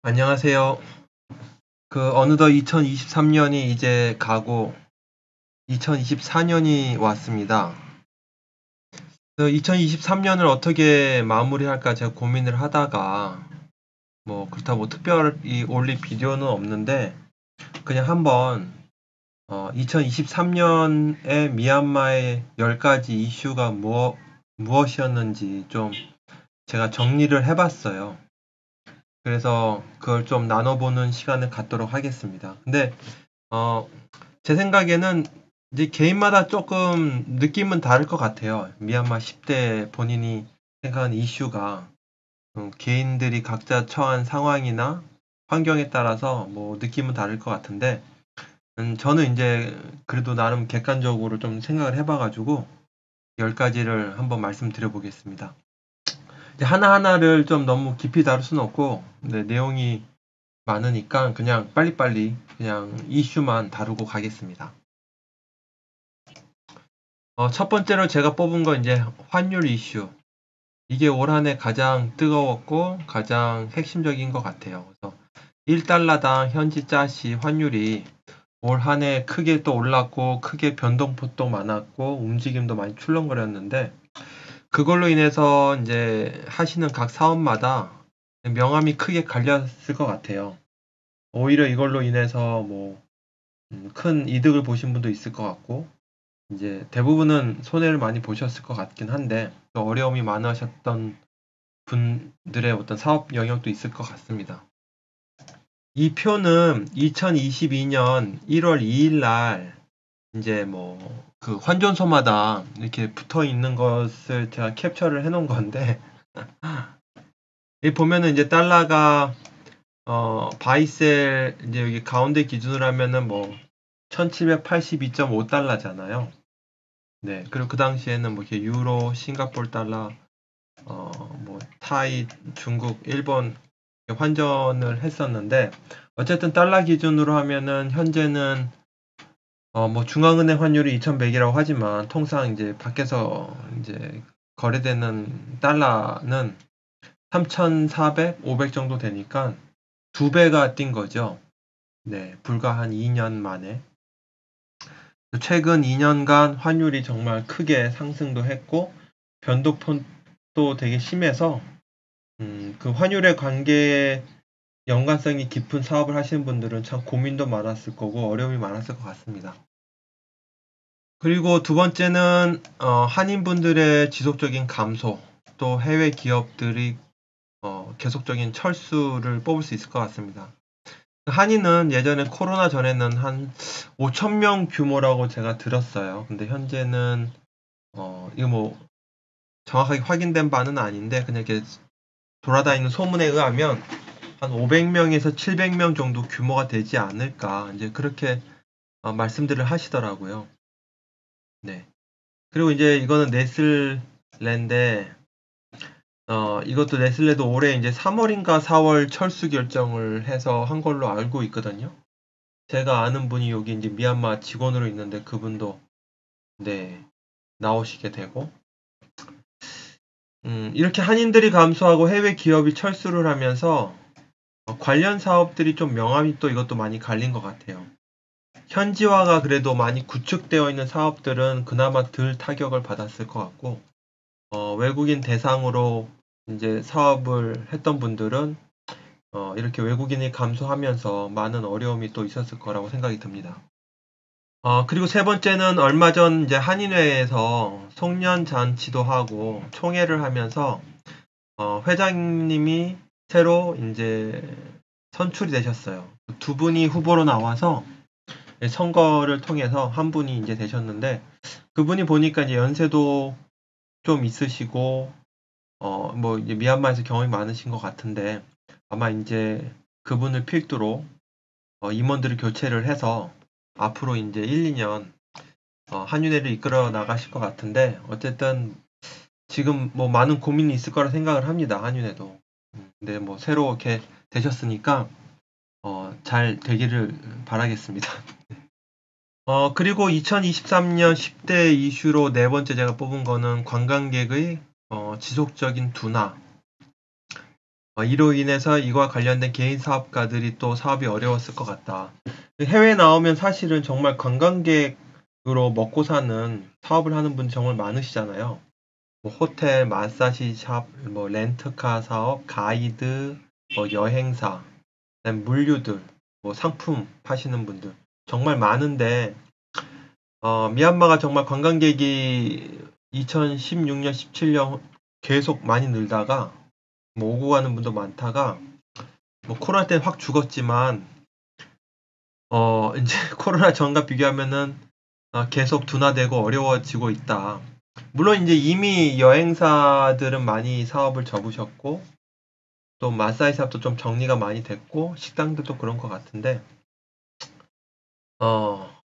안녕하세요. 어느덧 2023년이 이제 가고 2024년이 왔습니다. 2023년을 어떻게 마무리할까 제가 고민을 하다가 그렇다고 특별히 올릴 비디오는 없는데 그냥 한번 2023년에 미얀마의 10가지 이슈가 무엇이었는지 좀 제가 정리를 해봤어요. 그래서 그걸 좀 나눠보는 시간을 갖도록 하겠습니다. 근데 제 생각에는 이제 개인마다 조금 느낌은 다를 것 같아요. 미얀마 10대 본인이 생각하는 이슈가 개인들이 각자 처한 상황이나 환경에 따라서 느낌은 다를 것 같은데 저는 이제 그래도 나름 객관적으로 좀 생각을 해봐가지고 10가지를 한번 말씀드려 보겠습니다. 하나하나를 좀 너무 깊이 다룰 수는 없고 내용이 많으니까 그냥 빨리빨리 그냥 이슈만 다루고 가겠습니다. 첫 번째로 제가 뽑은 건 이제 환율 이슈. 이게 올 한해 가장 뜨거웠고 가장 핵심적인 것 같아요. 그래서 1달러당 현지 짜시 환율이 올 한해 크게 또 올랐고 크게 변동폭도 많았고 움직임도 많이 출렁거렸는데 그걸로 인해서 이제 하시는 각 사업마다 명암이 크게 갈렸을 것 같아요. 오히려 이걸로 인해서 큰 이득을 보신 분도 있을 것 같고 이제 대부분은 손해를 많이 보셨을 것 같긴 한데 또 어려움이 많으셨던 분들의 어떤 사업 영역도 있을 것 같습니다. 이 표는 2022년 1월 2일 날 이제 그 환전소마다 이렇게 붙어 있는 것을 제가 캡처를 해 놓은 건데 이 보면은 이제 달러가 바이셀 이제 여기 가운데 기준으로 하면은 1782.5달러잖아요. 네. 그리고 그 당시에는 이렇게 유로, 싱가포르 달러, 타이, 중국, 일본 환전을 했었는데 어쨌든 달러 기준으로 하면은 현재는 중앙은행 환율이 2100이라고 하지만 통상 이제 밖에서 이제 거래되는 달러는 3400, 500 정도 되니까 두 배가 뛴 거죠. 네, 불과 한 2년 만에. 최근 2년간 환율이 정말 크게 상승도 했고 변동폭도 되게 심해서 그 환율의 관계에 연관성이 깊은 사업을 하시는 분들은 참 고민도 많았을 거고 어려움이 많았을 것 같습니다. 그리고 두 번째는 한인분들의 지속적인 감소, 또 해외 기업들이 계속적인 철수를 뽑을 수 있을 것 같습니다. 한인은 예전에 코로나 전에는 한 5천 명 규모라고 제가 들었어요. 근데 현재는 이거 정확하게 확인된 바는 아닌데 그냥 이렇게 돌아다니는 소문에 의하면 한 500명에서 700명 정도 규모가 되지 않을까 이제 그렇게 말씀들을 하시더라고요. 네. 그리고 이제 이거는 네슬레인데 이것도 네슬레도 올해 이제 3월인가 4월 철수 결정을 해서 한 걸로 알고 있거든요. 제가 아는 분이 여기 이제 미얀마 직원으로 있는데 그분도 네 나오시게 되고 이렇게 한인들이 감소하고 해외 기업이 철수를 하면서 관련 사업들이 좀 명암이 또 이것도 많이 갈린 것 같아요. 현지화가 그래도 많이 구축되어 있는 사업들은 그나마 덜 타격을 받았을 것 같고 외국인 대상으로 이제 사업을 했던 분들은 이렇게 외국인이 감소하면서 많은 어려움이 또 있었을 거라고 생각이 듭니다. 그리고 세 번째는 얼마 전 이제 한인회에서 송년 잔치도 하고 총회를 하면서 회장님이 새로 이제 선출이 되셨어요. 두 분이 후보로 나와서 선거를 통해서 한 분이 이제 되셨는데 그분이 보니까 이제 연세도 좀 있으시고 이제 미얀마에서 경험이 많으신 것 같은데 아마 이제 그분을 필두로 임원들을 교체를 해서 앞으로 이제 1, 2년 한윤회를 이끌어 나가실 것 같은데 어쨌든 지금 많은 고민이 있을 거라 생각을 합니다. 한윤회도. 근데 새로 이렇게 되셨으니까 잘 되기를 바라겠습니다. 그리고 2023년 10대 이슈로 네 번째 제가 뽑은 거는 관광객의 지속적인 둔화. 이로 인해서 이와 관련된 개인 사업가들이 또 사업이 어려웠을 것 같다. 해외 나오면 사실은 정말 관광객으로 먹고 사는 사업을 하는 분이 정말 많으시잖아요. 뭐 호텔, 마사지 샵, 뭐 렌트카 사업, 가이드, 뭐 여행사, 그다음에 물류들, 뭐 상품 파시는 분들 정말 많은데 미얀마가 정말 관광객이 2016년, 17년 계속 많이 늘다가 뭐 오고 가는 분도 많다가 뭐 코로나 때는 확 죽었지만 이제 코로나 전과 비교하면은 계속 둔화되고 어려워지고 있다. 물론 이제 이미 여행사들은 많이 사업을 접으셨고 또 마사지 샵도 좀 정리가 많이 됐고 식당들도 그런 것 같은데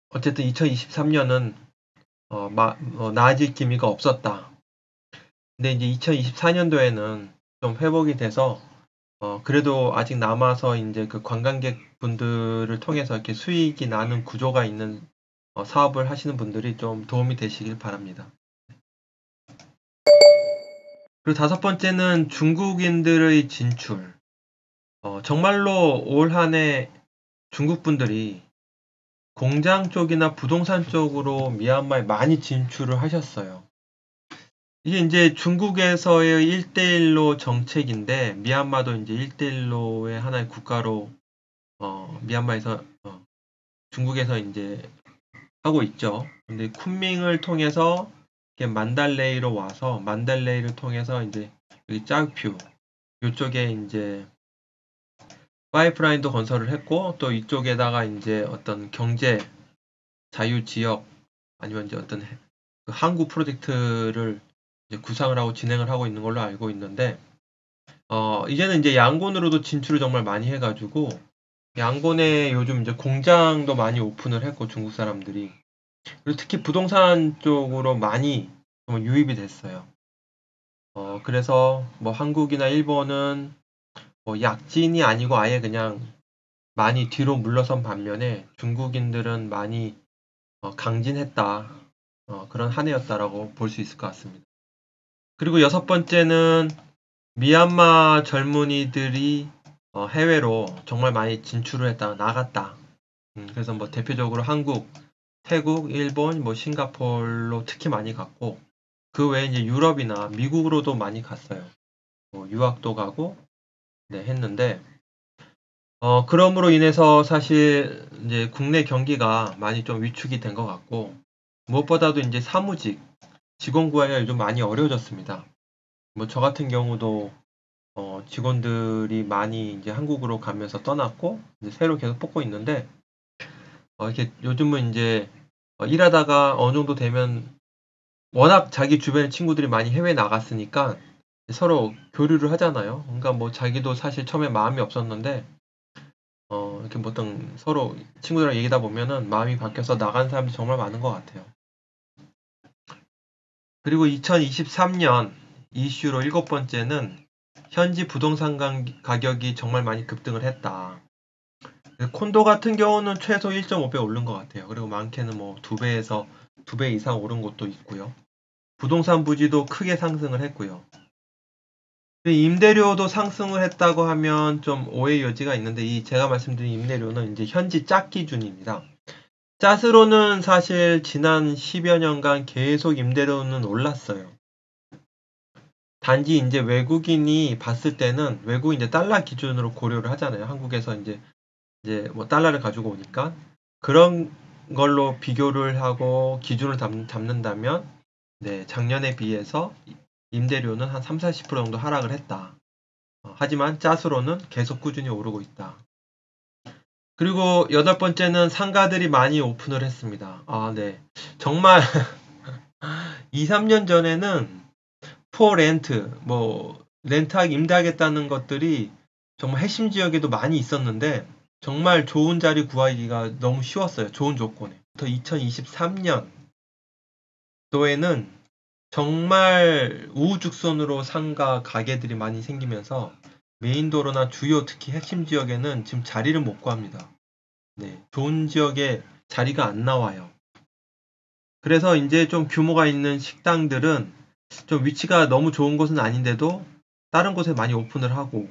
어쨌든 2023년은 나아질 기미가 없었다. 근데 이제 2024년도에는 좀 회복이 돼서 그래도 아직 남아서 이제 그 관광객 분들을 통해서 이렇게 수익이 나는 구조가 있는 사업을 하시는 분들이 좀 도움이 되시길 바랍니다. 그리고 다섯 번째는 중국인들의 진출. 정말로 올 한 해 중국 분들이 공장 쪽이나 부동산 쪽으로 미얀마에 많이 진출을 하셨어요. 이게 이제 중국에서의 1대1로 정책인데 미얀마도 이제 1대1로의 하나의 국가로 미얀마에서 중국에서 이제 하고 있죠. 근데 쿤밍을 통해서 이렇게 만달레이로 와서 만달레이를 통해서 이제 여기 짜규 이쪽에 이제 파이프라인도 건설을 했고 또 이쪽에다가 이제 어떤 경제 자유 지역 아니면 이제 어떤 그 항구 프로젝트를 이제 구상을 하고 진행을 하고 있는 걸로 알고 있는데 이제는 이제 양곤으로도 진출을 정말 많이 해가지고 양곤에 요즘 이제 공장도 많이 오픈을 했고 중국 사람들이 그리고 특히 부동산 쪽으로 많이 정말 유입이 됐어요. 그래서 뭐 한국이나 일본은 뭐 약진이 아니고 아예 그냥 많이 뒤로 물러선 반면에 중국인들은 많이 강진했다. 그런 한 해였다라고 볼 수 있을 것 같습니다. 그리고 여섯 번째는 미얀마 젊은이들이 해외로 정말 많이 진출을 했다, 나갔다. 그래서 뭐 대표적으로 한국, 태국, 일본, 뭐 싱가포르로 특히 많이 갔고 그 외에 이제 유럽이나 미국으로도 많이 갔어요. 뭐 유학도 가고 네, 했는데 그럼으로 인해서 사실 이제 국내 경기가 많이 좀 위축이 된 것 같고 무엇보다도 이제 사무직 직원 구하기가 요즘 많이 어려워졌습니다. 뭐 저 같은 경우도 직원들이 많이 이제 한국으로 가면서 떠났고 이제 새로 계속 뽑고 있는데 이렇게 요즘은 이제 일하다가 어느 정도 되면 워낙 자기 주변의 친구들이 많이 해외 나갔으니까 서로 교류를 하잖아요. 그러니까 뭐 자기도 사실 처음에 마음이 없었는데 이렇게 보통 서로 친구들이랑 얘기하다 보면은 마음이 바뀌어서 나간 사람들이 정말 많은 것 같아요. 그리고 2023년 이슈로 일곱 번째는 현지 부동산 가격이 정말 많이 급등을 했다. 콘도 같은 경우는 최소 1.5배 오른 것 같아요. 그리고 많게는 뭐 2배에서 2배 이상 오른 곳도 있고요. 부동산 부지도 크게 상승을 했고요. 임대료도 상승을 했다고 하면 좀 오해 여지가 있는데 이 제가 말씀드린 임대료는 이제 현지 짝 기준입니다. 짜스로는 사실 지난 10여 년간 계속 임대료는 올랐어요. 단지 이제 외국인이 봤을 때는 외국인 이제 달러 기준으로 고려를 하잖아요. 한국에서 이제 뭐 달러를 가지고 오니까 그런 걸로 비교를 하고 기준을 잡는다면 네, 작년에 비해서 임대료는 한 3, 40% 정도 하락을 했다. 하지만 짜스로는 계속 꾸준히 오르고 있다. 그리고 여덟 번째는 상가들이 많이 오픈을 했습니다. 네. 정말 2, 3년 전에는 렌트, 뭐 렌트하기 임대하겠다는 것들이 정말 핵심 지역에도 많이 있었는데 정말 좋은 자리 구하기가 너무 쉬웠어요. 좋은 조건에. 2023년도에는 정말 우후죽순으로 상가 가게들이 많이 생기면서 메인도로나 주요 특히 핵심 지역에는 지금 자리를 못 구합니다. 네, 좋은 지역에 자리가 안 나와요. 그래서 이제 좀 규모가 있는 식당들은 좀 위치가 너무 좋은 곳은 아닌데도 다른 곳에 많이 오픈을 하고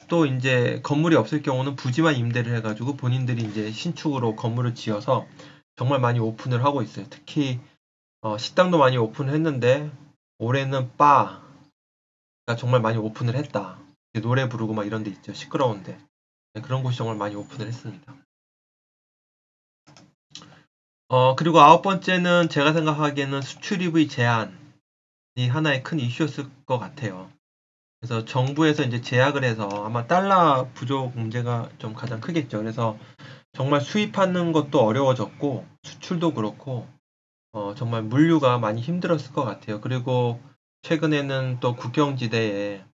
또 이제 건물이 없을 경우는 부지만 임대를 해가지고 본인들이 이제 신축으로 건물을 지어서 정말 많이 오픈을 하고 있어요. 특히 식당도 많이 오픈을 했는데 올해는 바가 정말 많이 오픈을 했다. 노래 부르고 막 이런 데 있죠. 시끄러운데. 네, 그런 곳이 정말 많이 오픈을 했습니다. 그리고 아홉 번째는 제가 생각하기에는 수출 EV 제한이 하나의 큰 이슈였을 것 같아요. 그래서 정부에서 이제 제약을 해서 아마 달러 부족 문제가 좀 가장 크겠죠. 그래서 정말 수입하는 것도 어려워졌고 수출도 그렇고 정말 물류가 많이 힘들었을 것 같아요. 그리고 최근에는 또 국경지대에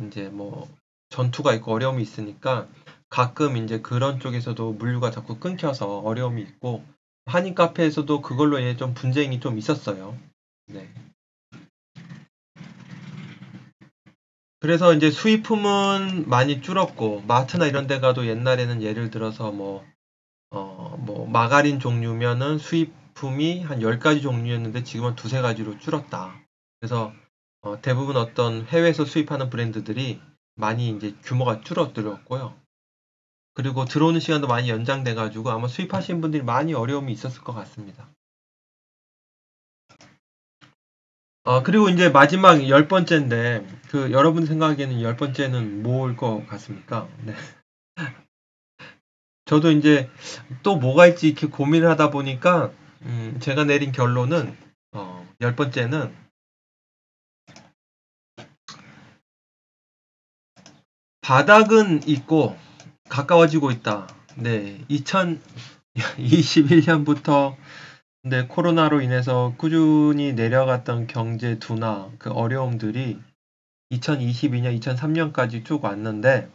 이제 뭐 전투가 있고 어려움이 있으니까 가끔 이제 그런 쪽에서도 물류가 자꾸 끊겨서 어려움이 있고 한인 카페에서도 그걸로 인해 좀 분쟁이 좀 있었어요. 네. 그래서 이제 수입품은 많이 줄었고 마트나 이런 데 가도 옛날에는 예를 들어서 뭐 마가린 종류면은 수입품이 한 10가지 종류였는데 지금은 두세 가지로 줄었다. 그래서 대부분 어떤 해외에서 수입하는 브랜드들이 많이 이제 규모가 줄어들었고요. 그리고 들어오는 시간도 많이 연장돼 가지고 아마 수입하시는 분들이 많이 어려움이 있었을 것 같습니다. 그리고 이제 마지막 열 번째인데 여러분 생각에는 열 번째는 뭘 것 같습니까? 네. 저도 이제 또 뭐가 있지 이렇게 고민을 하다 보니까 제가 내린 결론은 열 번째는 바닥은 있고 가까워지고 있다. 네, 2021년부터 네, 코로나로 인해서 꾸준히 내려갔던 경제 둔화, 그 어려움들이 2022년, 2003년까지 쭉 왔는데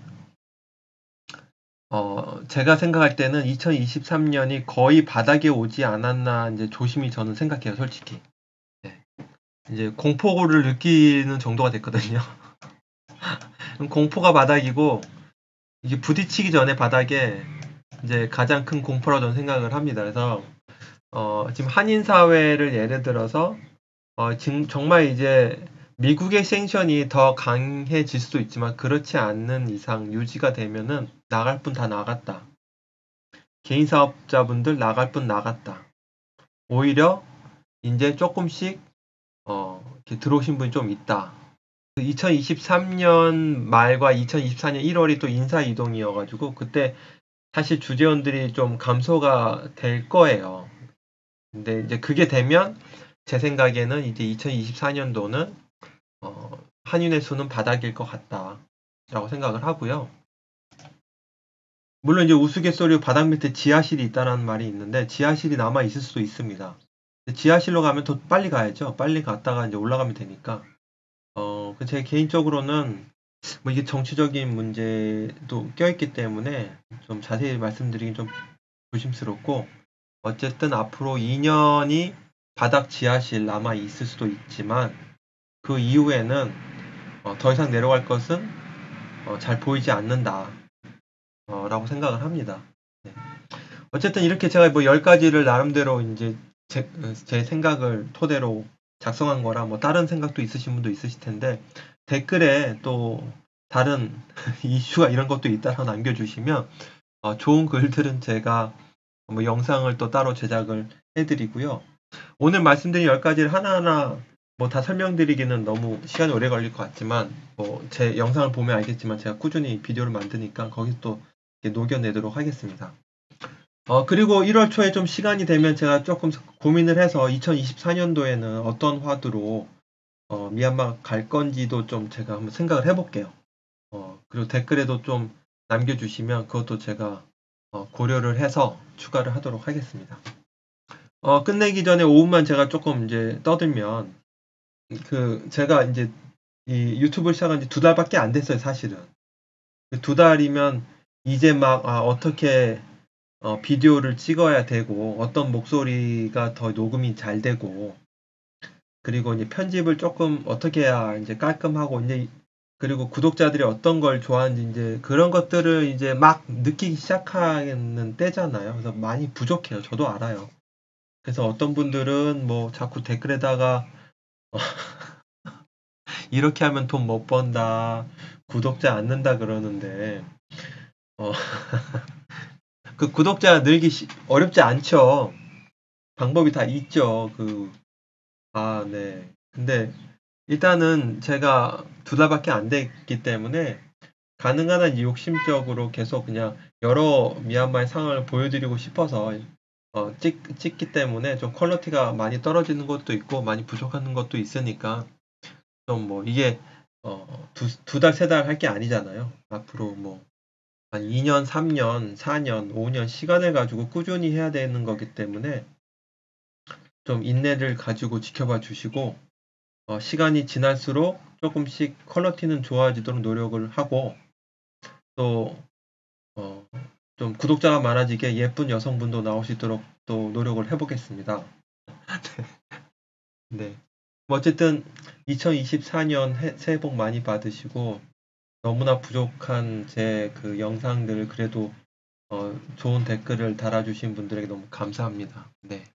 제가 생각할 때는 2023년이 거의 바닥에 오지 않았나 이제 조심히 저는 생각해요, 솔직히. 네. 이제 공포를 느끼는 정도가 됐거든요. 공포가 바닥이고 이게 부딪히기 전에 바닥에 이제 가장 큰 공포라고 저는 생각을 합니다. 그래서 지금 한인 사회를 예를 들어서 지금 정말 이제 미국의 생션이 더 강해질 수도 있지만 그렇지 않는 이상 유지가 되면은 나갈 분 다 나갔다. 개인 사업자분들 나갈 분 나갔다. 오히려 이제 조금씩 이렇게 들어오신 분이 좀 있다. 2023년 말과 2024년 1월이 또 인사 이동이어가지고 그때 사실 주재원들이 좀 감소가 될 거예요. 근데 이제 그게 되면 제 생각에는 이제 2024년도는 한인의 수는 바닥일 것 같다라고 생각을 하고요. 물론 이제 우스갯소리로 바닥 밑에 지하실이 있다는 말이 있는데 지하실이 남아 있을 수도 있습니다. 지하실로 가면 더 빨리 가야죠. 빨리 갔다가 이제 올라가면 되니까. 제 개인적으로는 뭐 이게 정치적인 문제도 껴있기 때문에 좀 자세히 말씀드리긴 좀 조심스럽고 어쨌든 앞으로 2년이 바닥 지하실 남아 있을 수도 있지만 그 이후에는 더 이상 내려갈 것은 잘 보이지 않는다 라고 생각을 합니다. 네. 어쨌든 이렇게 제가 뭐 10가지를 나름대로 이제 제 생각을 토대로 작성한 거라 뭐 다른 생각도 있으신 분도 있으실 텐데 댓글에 또 다른 이슈가 이런 것도 있다고 남겨주시면 좋은 글들은 제가 뭐 영상을 또 따로 제작을 해드리고요. 오늘 말씀드린 10가지를 하나하나 뭐 다 설명드리기는 너무 시간이 오래 걸릴 것 같지만 뭐 제 영상을 보면 알겠지만 제가 꾸준히 비디오를 만드니까 거기서 또 녹여내도록 하겠습니다. 그리고 1월 초에 좀 시간이 되면 제가 조금 고민을 해서 2024년도에는 어떤 화두로 미얀마 갈 건지도 좀 제가 한번 생각을 해볼게요. 그리고 댓글에도 좀 남겨주시면 그것도 제가 고려를 해서 추가를 하도록 하겠습니다. 끝내기 전에 오후만 제가 조금 이제 떠들면 제가 이제 이 유튜브를 시작한 지 2달밖에 안 됐어요, 사실은. 2달이면 이제 막 어떻게 비디오를 찍어야 되고 어떤 목소리가 더 녹음이 잘 되고 그리고 이제 편집을 조금 어떻게 해야 이제 깔끔하고 이제 그리고 구독자들이 어떤 걸 좋아하는지 이제 그런 것들을 이제 막 느끼기 시작하는 때잖아요. 그래서 많이 부족해요. 저도 알아요. 그래서 어떤 분들은 뭐 자꾸 댓글에다가 이렇게 하면 돈 못 번다. 구독자 안 는다 그러는데, 어, 그 구독자 늘기 어렵지 않죠. 방법이 다 있죠. 네. 근데 일단은 제가 2달밖에 안 됐기 때문에 가능한 한 욕심적으로 계속 그냥 여러 미얀마의 상황을 보여드리고 싶어서 찍기 때문에 좀 퀄리티가 많이 떨어지는 것도 있고 많이 부족한 것도 있으니까 좀 뭐 이게 2달, 3달 할 게 아니잖아요. 앞으로 뭐 한 2년, 3년, 4년, 5년 시간을 가지고 꾸준히 해야 되는 거기 때문에 좀 인내를 가지고 지켜봐 주시고 시간이 지날수록 조금씩 퀄리티는 좋아지도록 노력을 하고 또 어, 좀 구독자가 많아지게 예쁜 여성분도 나올 수 있도록 또 노력을 해보겠습니다. 네. 뭐 어쨌든 2024년 새해 복 많이 받으시고 너무나 부족한 제 그 영상들 그래도 좋은 댓글을 달아주신 분들에게 너무 감사합니다. 네.